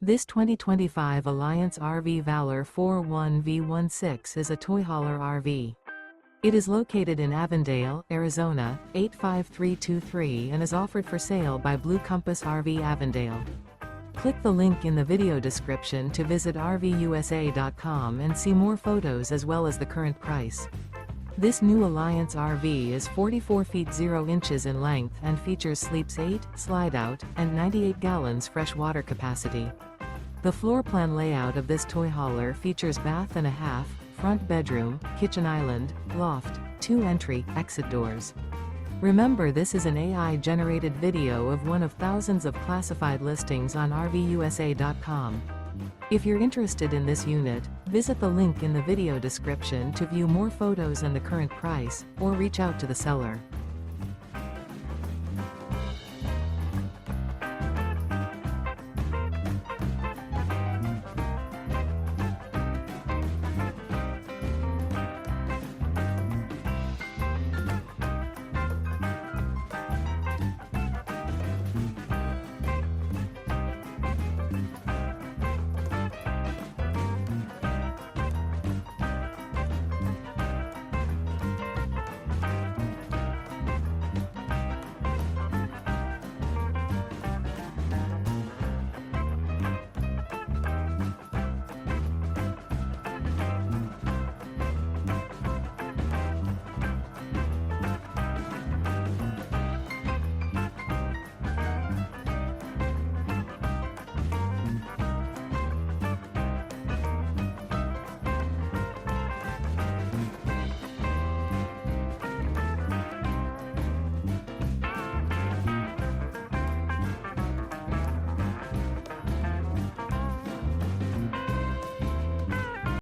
This 2025 Alliance RV Valor 41V16 is a toy hauler RV. It is located in Avondale, Arizona, 85323 and is offered for sale by Blue Compass RV Avondale. Click the link in the video description to visit RVUSA.com and see more photos as well as the current price. This new Alliance RV is 44 feet 0 inches in length and features sleeps 8, slide-out, and 98 gallons fresh water capacity. The floor plan layout of this toy hauler features bath and a half, front bedroom, kitchen island, loft, 2 entry/exit doors. Remember, this is an AI-generated video of one of thousands of classified listings on RVUSA.com. If you're interested in this unit, visit the link in the video description to view more photos and the current price, or reach out to the seller.